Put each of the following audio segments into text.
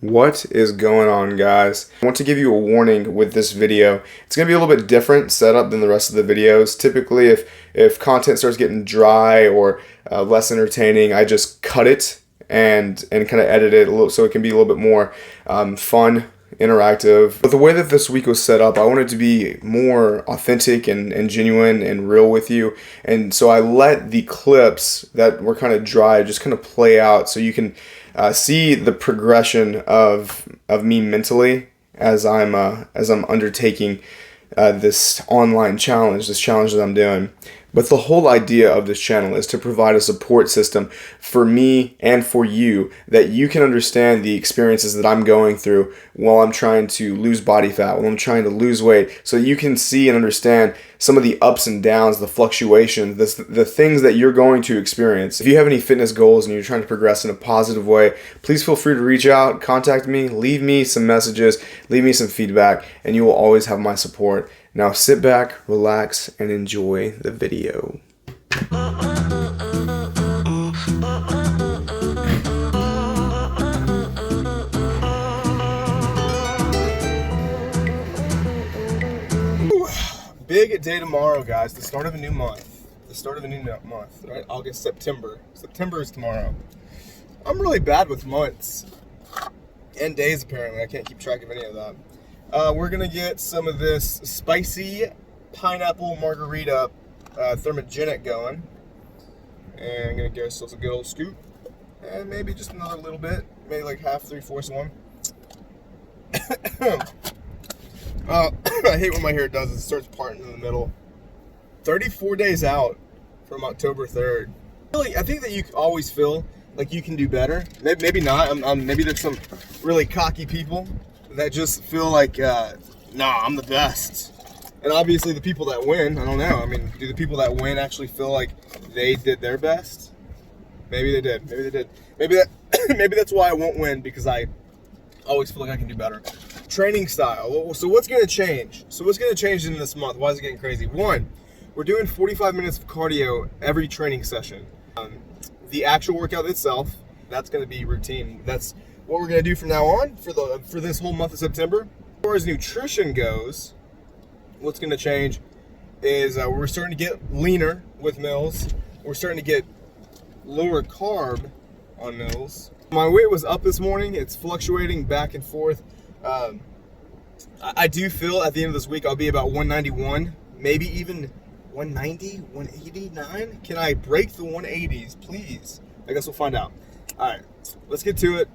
What is going on, guys? I want to give you a warning with this video. It's going to be a little bit different setup than the rest of the videos. Typically, if content starts getting dry or less entertaining, I just cut it and kind of edit it a little so it can be a little bit more fun, interactive. But the way that this week was set up, I wanted to be more authentic and genuine and real with you. And so I let the clips that were kind of dry just kind of play out so you can see the progression of me mentally as I'm undertaking this online challenge, this challenge that I'm doing. But the whole idea of this channel is to provide a support system for me and for you that you can understand the experiences that I'm going through while I'm trying to lose body fat, while I'm trying to lose weight, so that you can see and understand some of the ups and downs, the fluctuations, the things that you're going to experience. If you have any fitness goals and you're trying to progress in a positive way, please feel free to reach out, contact me, leave me some messages, leave me some feedback, and you will always have my support. Now sit back, relax, and enjoy the video. Big day tomorrow, guys. The start of a new month. Right? August, September. September is tomorrow. I'm really bad with months and days, apparently. I can't keep track of any of that. We're gonna get some of this spicy pineapple margarita thermogenic going, and I'm gonna give ourselves a good old scoop, and maybe just another little bit, maybe like half, 3/4 one. I hate when my hair does it. It starts parting in the middle. 34 days out from October 3rd. Really, I think that you always feel like you can do better. Maybe not. Maybe there's some really cocky people that just feel like, nah, I'm the best. And obviously the people that win, I don't know. I mean, do the people that win actually feel like they did their best? Maybe they did. Maybe that's why I won't win, because I always feel like I can do better. Training style. So what's going to change? In this month? Why is it getting crazy? One, we're doing 45 minutes of cardio every training session. The actual workout itself, that's going to be routine. That's what we're going to do from now on for this whole month of September. As far as nutrition goes, what's going to change is we're starting to get leaner with meals. We're starting to get lower carb on meals. My weight was up this morning. It's fluctuating back and forth. I do feel at the end of this week I'll be about 191, maybe even 190, 189. Can I break the 180s, please? I guess we'll find out. All right, let's get to it.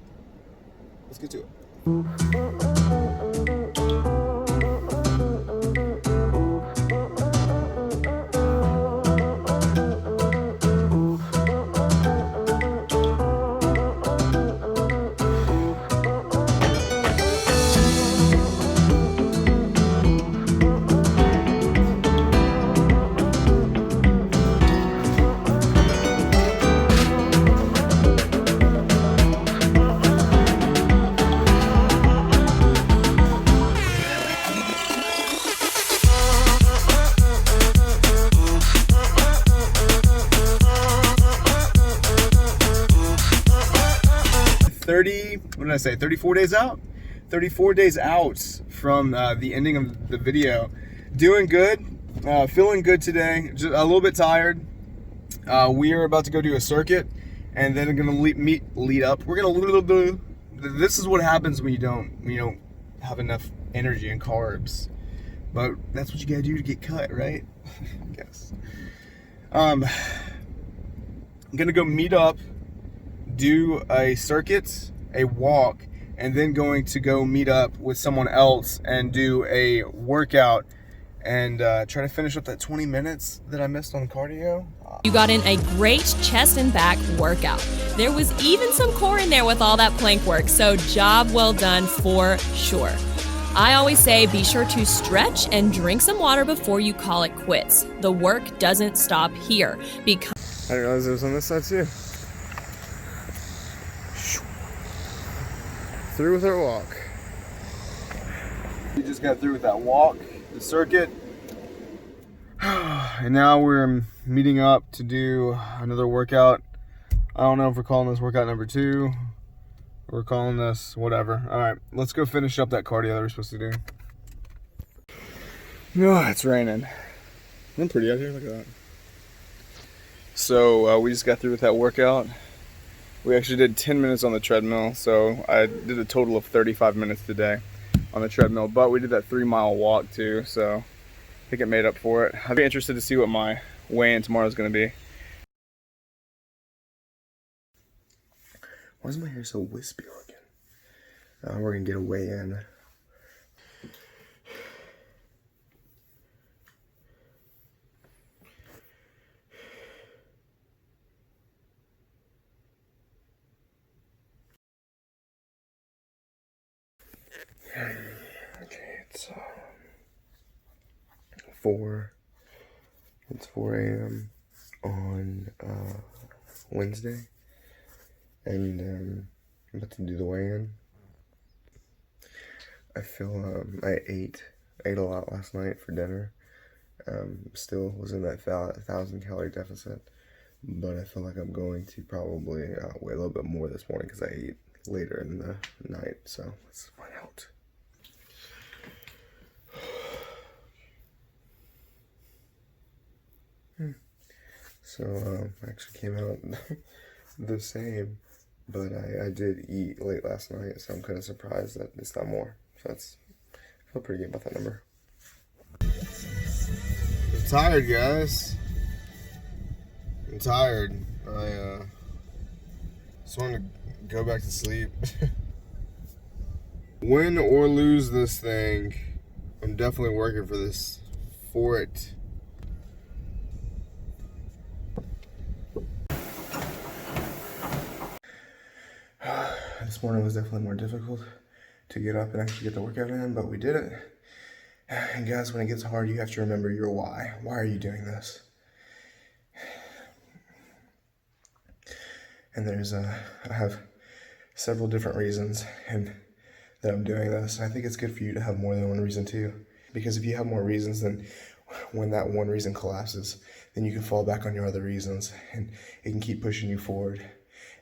34 days out? 34 days out from the ending of the video. Doing good, feeling good today, just a little bit tired. We are about to go do a circuit, and then we're gonna lead up. This is what happens when you don't have enough energy and carbs. But that's what you gotta do to get cut, right? I guess. I'm gonna go meet up, do a circuit, a walk, and then going to go meet up with someone else and do a workout and try to finish up that 20 minutes that I missed on cardio. You got in a great chest and back workout. There was even some core in there with all that plank work, so job well done for sure. I always say be sure to stretch and drink some water before you call it quits. The work doesn't stop here because I didn't realize it was on this side too. Through with our walk. We just got through with that walk, the circuit, and now we're meeting up to do another workout. I don't know if we're calling this workout number 2 We're calling this whatever. All right, let's go finish up that cardio that we're supposed to do. No, it's raining. I'm pretty out here. Look at that. So we just got through with that workout. We actually did 10 minutes on the treadmill, so I did a total of 35 minutes today on the treadmill, but we did that 3-mile walk too, so I think it made up for it. I'd be interested to see what my weigh-in tomorrow is going to be. Why is my hair so wispy looking? We're going to get a weigh-in. Okay, it's 4 a.m. on Wednesday, and I'm about to do the weigh-in. I feel I ate a lot last night for dinner. Still was in that 1,000-calorie deficit, but I feel like I'm going to probably weigh a little bit more this morning because I ate later in the night. So let's find out. So I actually came out the same, but I did eat late last night, so I'm kind of surprised that it's not more. So I feel pretty good about that number. I'm tired, guys. I'm tired. I just want to go back to sleep. Win or lose this thing, I'm definitely working for it. This morning was definitely more difficult to get up and actually get the workout in, but we did it. And guys, when it gets hard, you have to remember your why. Why are you doing this? And I have several different reasons that I'm doing this. I think it's good for you to have more than one reason too. Because if you have more reasons, then when that one reason collapses, then you can fall back on your other reasons and it can keep pushing you forward.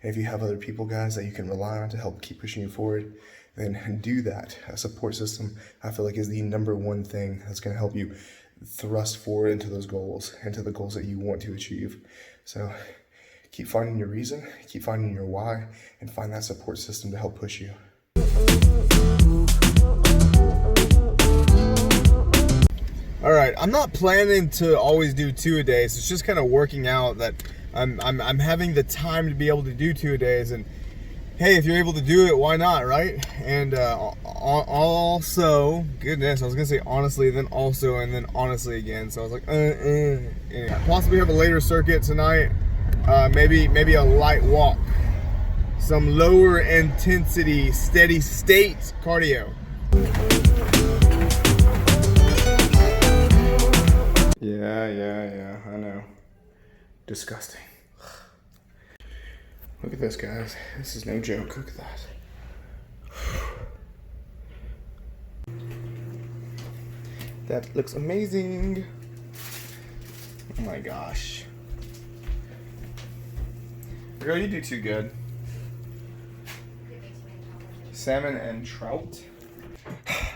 And if you have other people, guys, that you can rely on to help keep pushing you forward, then do that. A support system, I feel like, is the #1 thing that's going to help you thrust forward into those goals, into the goals that you want to achieve. So keep finding your reason, keep finding your why, and find that support system to help push you. All right, I'm not planning to always do 2-a-days. It's just kind of working out that I'm having the time to be able to do 2-a-days, and hey, if you're able to do it, why not, right? And also, goodness, I was gonna say honestly, then also, and then honestly again. So I was like, anyway, possibly have a later circuit tonight. Maybe a light walk, some lower intensity, steady state cardio. Yeah, I know. Disgusting. Look at this, guys. This is no joke. Look at that. That looks amazing. Oh my gosh. Girl, you do too good. Salmon and trout.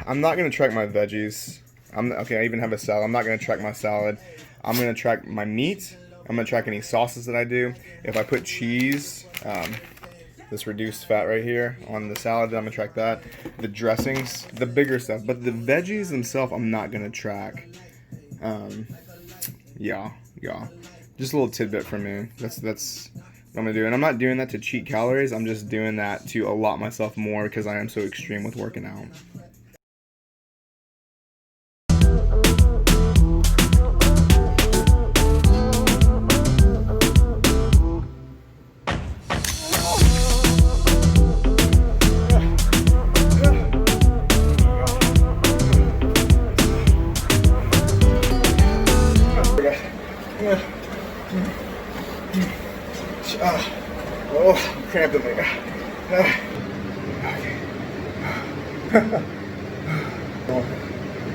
I'm not gonna track my veggies. Okay, I even have a salad. I'm not gonna track my salad. I'm gonna track my meat. I'm gonna track any sauces that I do. If I put cheese, this reduced fat right here on the salad, then I'm gonna track that. The dressings, the bigger stuff, but the veggies themselves, I'm not gonna track. Yeah. Just a little tidbit from me. That's what I'm gonna do. And I'm not doing that to cheat calories. I'm just doing that to allot myself more because I am so extreme with working out. Oh, I'm cramped in there.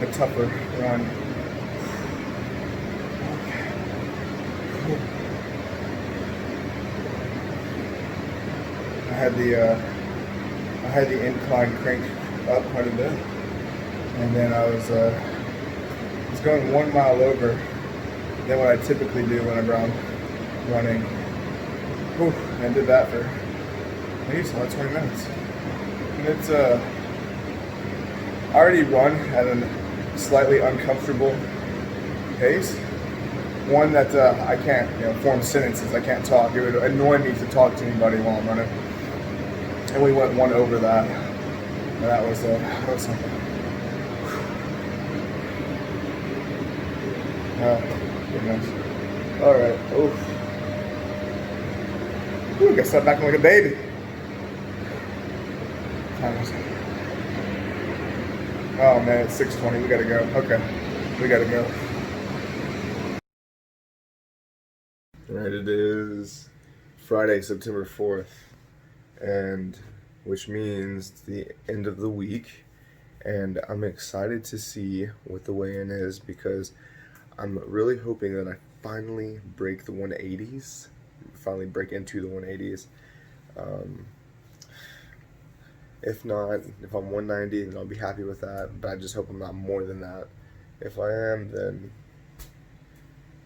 A tougher run. I had the had the incline cranked up quite a bit, and then I was going 1 mile over than what I typically do whenever I'm running. Whew, and I did that for maybe about 20 minutes. And it's I already run at a slightly uncomfortable pace. One that I can't, form sentences. I can't talk. It would annoy me to talk to anybody while I'm running. And we went 1 over that. And that was something. Oh, goodness. All right. Oof. Ooh, got set back like a baby. Oh man, it's 6:20. We gotta go. Okay, we gotta go. All right, it is Friday, September 4th, and which means the end of the week. And I'm excited to see what the weigh-in is because I'm really hoping that I finally break the 180s. Finally break into the 180s. If not, if I'm 190, then I'll be happy with that. But I just hope I'm not more than that. If I am, then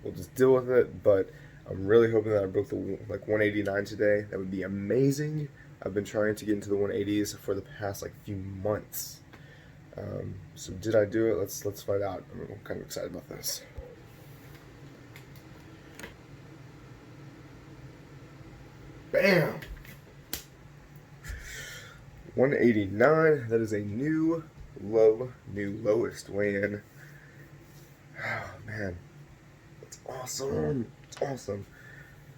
we'll just deal with it. But I'm really hoping that I broke the 189 today. That would be amazing. I've been trying to get into the 180s for the past few months. So did I do it? Let's find out. I'm kind of excited about this. Bam! 189. That is a new lowest weigh-in. Oh man, that's awesome. It's awesome.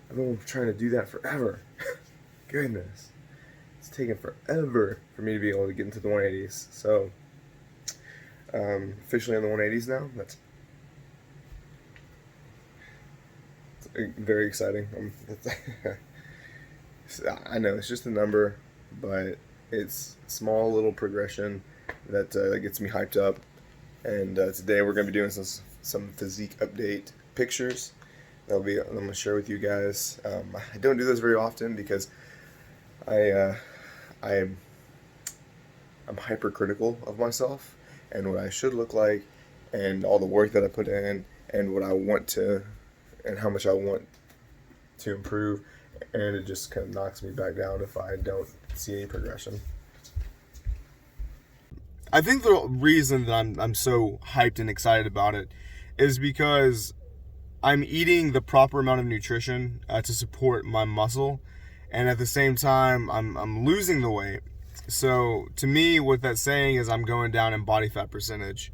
I've been trying to do that forever. Goodness, it's taken forever for me to be able to get into the 180s. So, officially on the 180s now. That's very exciting. I know it's just a number, but it's a small little progression that gets me hyped up. And today we're going to be doing some physique update pictures. I'm going to share with you guys. I don't do this very often because I'm hypercritical of myself and what I should look like and all the work that I put in and what I want to and how much I want to improve. And it just kind of knocks me back down if I don't see any progression. I think the reason that I'm so hyped and excited about it is because I'm eating the proper amount of nutrition to support my muscle, and at the same time I'm losing the weight. So to me, what that's saying is I'm going down in body fat percentage.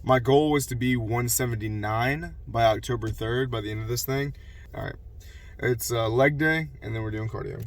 My goal was to be 179 by October 3rd, by the end of this thing. All right. It's leg day, and then we're doing cardio.